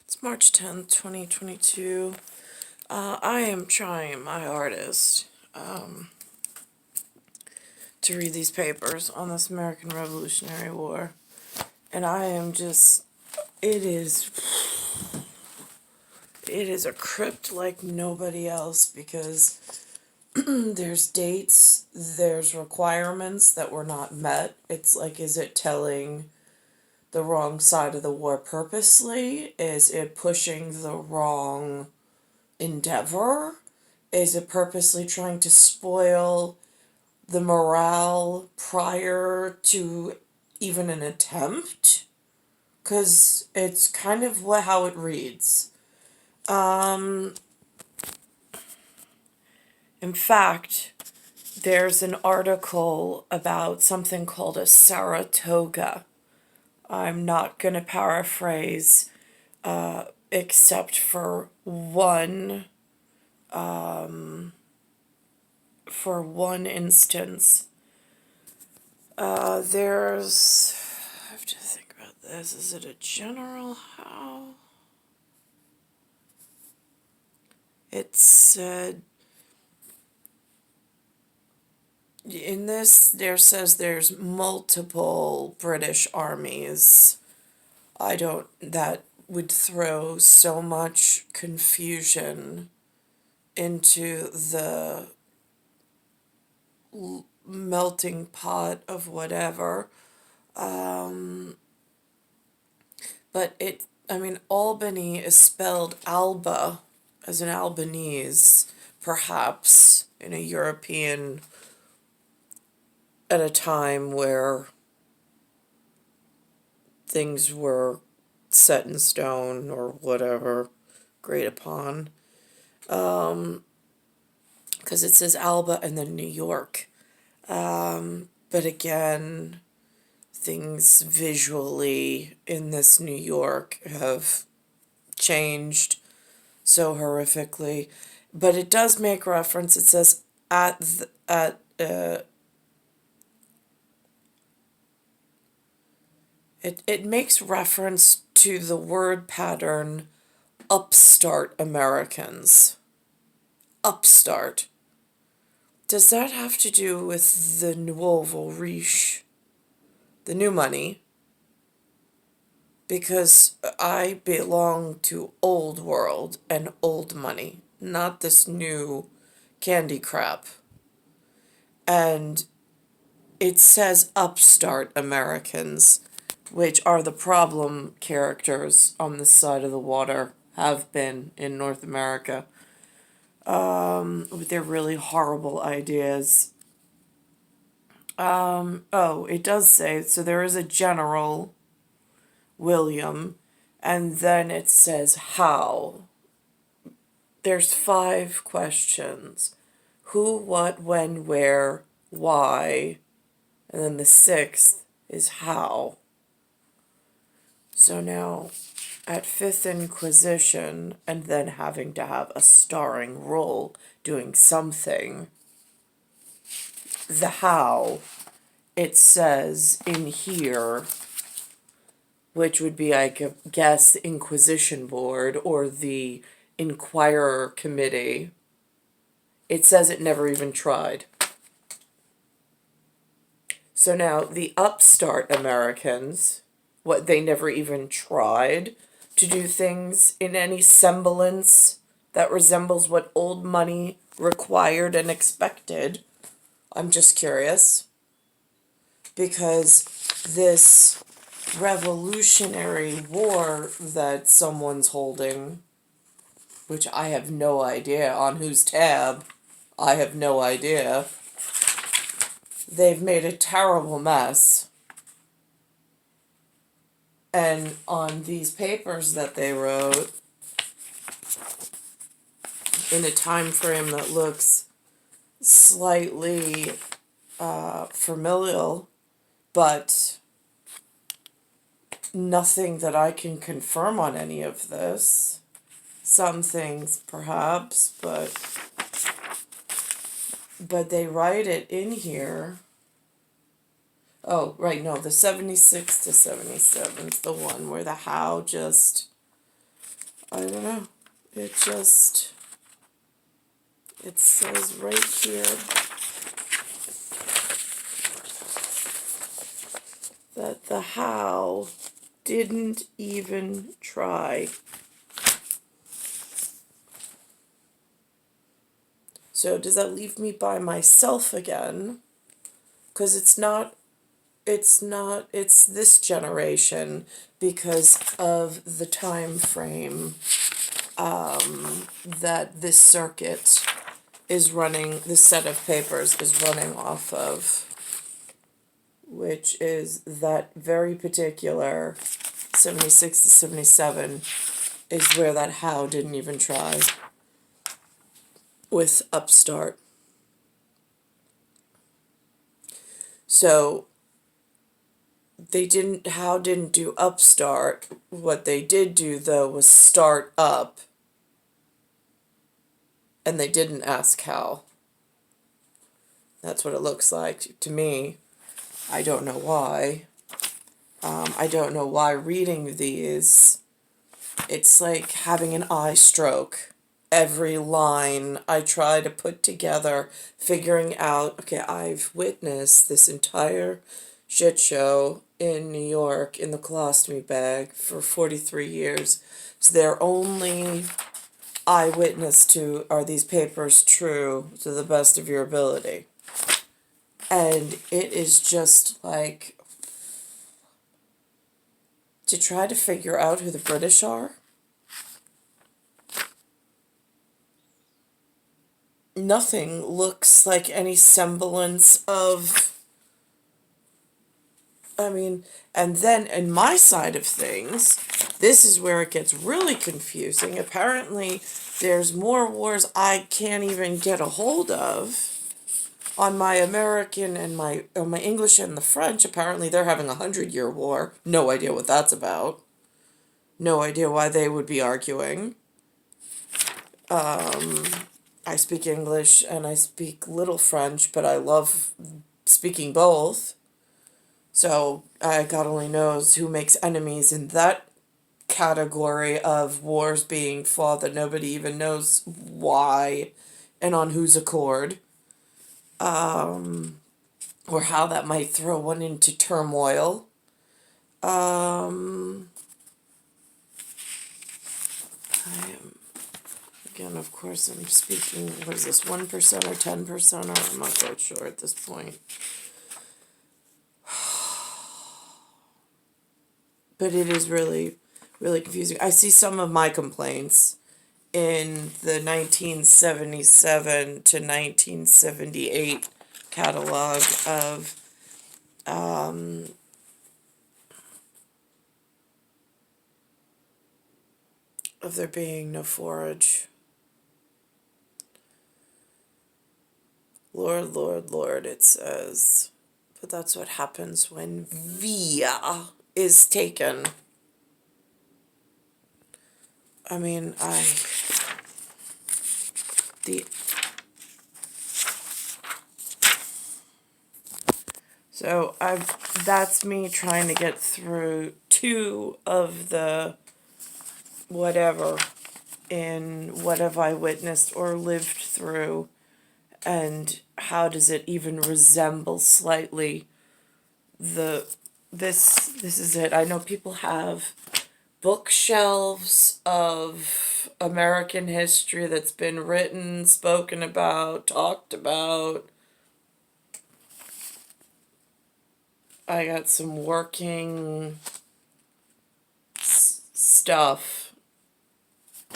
It's March 10th, 2022. I am trying my hardest to read these papers on this American Revolutionary War. And I am just, it is a crypt like nobody else because there's dates, there's requirements that were not met. It's like, is it telling the wrong side of the war purposely? Is it pushing the wrong endeavor? Is it purposely trying to spoil the morale prior to even an attempt? Because it's kind of how it reads. In fact, there's an article about something called a Saratoga. I'm not going to paraphrase except for one instance. There's, I have to think about this. Is it a general how? It said, in this, there's multiple British armies. That would throw so much confusion into the melting pot of whatever. But Albany is spelled Alba as an Albanese, perhaps in a European, at a time where things were set in stone or whatever, agreed upon. Because it says Alba and then New York. But again, things visually in this New York have changed so horrifically. But it does make reference. It says it makes reference to the word pattern upstart Americans. Upstart. Does that have to do with the nouveau riche, the new money? Because I belong to old world and old money, not this new candy crap. And it says upstart Americans, which are the problem characters on this side of the water, have been in North America, with their really horrible ideas. It does say, so there is a general, William, and then it says how. There's 5 questions. Who, what, when, where, why, and then the 6th is how. So now, at 5th Inquisition, and then having to have a starring role doing something, the how, it says in here, which would be, I guess, the Inquisition Board or the Inquirer Committee, it says it never even tried. So now, the upstart Americans, what, they never even tried to do things in any semblance that resembles what old money required and expected. I'm just curious. Because this Revolutionary War that someone's holding, which I have no idea on whose tab, I have no idea, they've made a terrible mess. And on these papers that they wrote, in a time frame that looks slightly familial, but nothing that I can confirm on any of this. Some things, perhaps, but they write it in here. Oh, right, no, the 76 to 77 is the one where the how just I don't know. It says right here that the how didn't even try. So does that leave me by myself again? Because it's this generation because of the time frame that this circuit is running, this set of papers is running off of, which is that very particular 76 to 77 is where that how didn't even try with Upstart. So how didn't do Upstart. What they did do though was start up, and they didn't ask how. That's what it looks like to me. I don't know why. I don't know why reading these, it's like having an eye stroke. Every line I try to put together, figuring out, okay, I've witnessed this entire shit show in New York in the colostomy bag for 43 years. So their only eyewitness to, are these papers true to the best of your ability? And it is just like, to try to figure out who the British are. Nothing looks like any semblance of, I mean, and then in my side of things, this is where it gets really confusing. Apparently, there's more wars I can't even get a hold of on my American and on my English and the French. Apparently, they're having 100-year war. No idea what that's about. No idea why they would be arguing. I speak English and I speak little French, but I love speaking both. So God only knows who makes enemies in that category of wars being fought that nobody even knows why and on whose accord. Or how that might throw one into turmoil. I am, again, of course, I'm speaking, what is this, 1% or 10%? I'm not quite sure at this point. But it is really, really confusing. I see some of my complaints in the 1977 to 1978 catalog of there being no forage. Lord, Lord, Lord, it says. But that's what happens when via is taken. I mean, So that's me trying to get through 2 of the whatever in what have I witnessed or lived through, and how does it even resemble slightly this is it. I know people have bookshelves of American history that's been written, spoken about, talked about. I got some working stuff,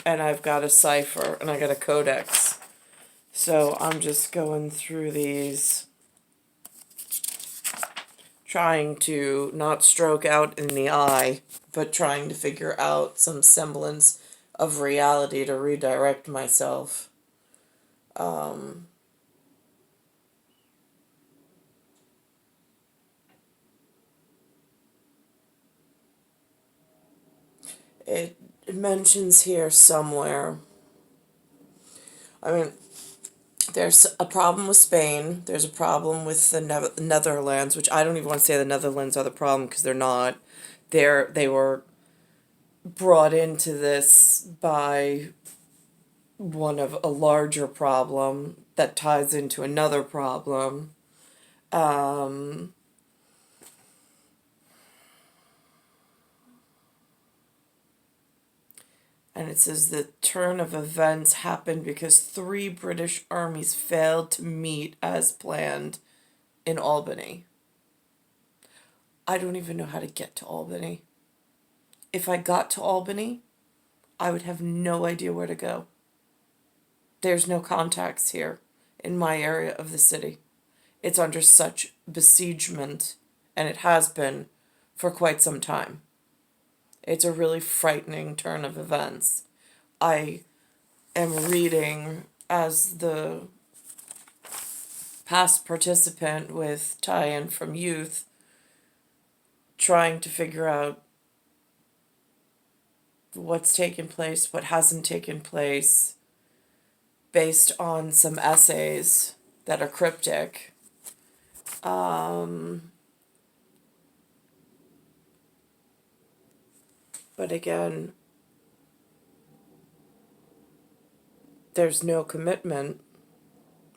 and I've got a cipher, and I got a codex. So I'm just going through these, trying to not stroke out in the eye, but trying to figure out some semblance of reality to redirect myself. It mentions here somewhere, I mean, there's a problem with Spain, there's a problem with the Netherlands, which I don't even want to say the Netherlands are the problem, because they're not. They were brought into this by one of a larger problem that ties into another problem. Um, and it says the turn of events happened because 3 British armies failed to meet as planned in Albany. I don't even know how to get to Albany. If I got to Albany, I would have no idea where to go. There's no contacts here in my area of the city. It's under such besiegement, and it has been for quite some time. It's a really frightening turn of events. I am reading as the past participant with tie-in from youth, trying to figure out what's taken place, what hasn't taken place, based on some essays that are cryptic. But again, there's no commitment,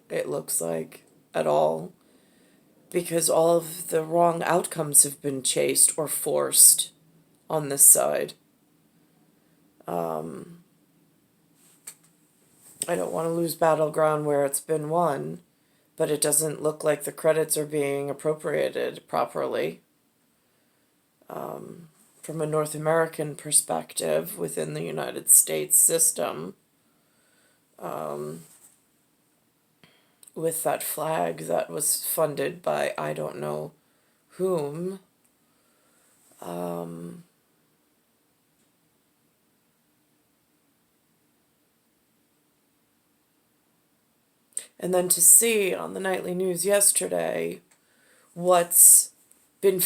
it looks like, at all, because all of the wrong outcomes have been chased or forced on this side. I don't want to lose battleground where it's been won, but it doesn't look like the credits are being appropriated properly. From a North American perspective within the United States system, with that flag that was funded by I don't know whom. And then to see on the nightly news yesterday what's been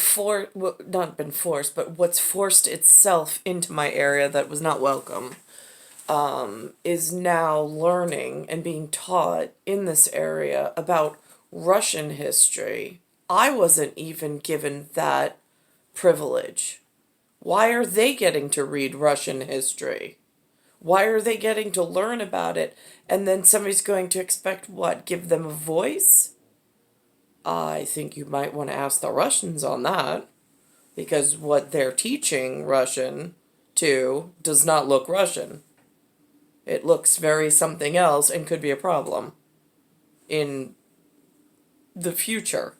not been forced, but what's forced itself into my area that was not welcome, is now learning and being taught in this area about Russian history. I wasn't even given that privilege. Why are they getting to read Russian history? Why are they getting to learn about it? And then somebody's going to expect what? Give them a voice? I think you might want to ask the Russians on that, because what they're teaching Russian to does not look Russian. It looks very something else and could be a problem in the future.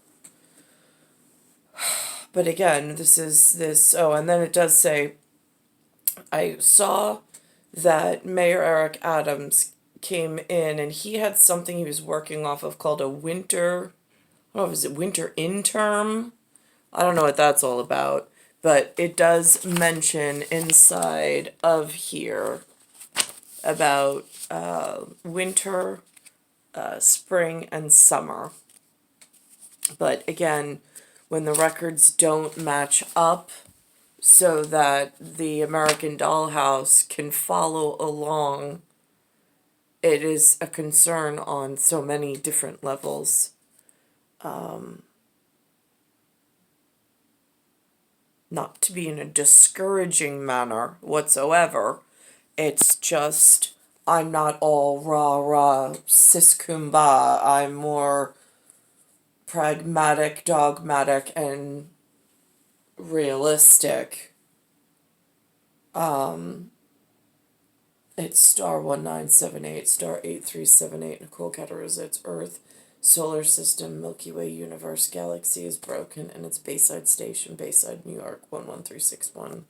But again, and then it does say, I saw that Mayor Eric Adams came in and he had something he was working off of called a winter, I don't know if it's a winter interim. I don't know what that's all about, but it does mention inside of here about winter, spring, and summer. But again, when the records don't match up so that the American Dollhouse can follow along, it is a concern on so many different levels. Not to be in a discouraging manner whatsoever. It's just, I'm not all rah-rah, sis kumbah. I'm more pragmatic, dogmatic, and realistic. It's star 1978, star 8378, Nicole, Cattaruzza, it's Earth, solar system, Milky Way, universe, galaxy is broken, and it's Bayside Station, Bayside, New York, 11361.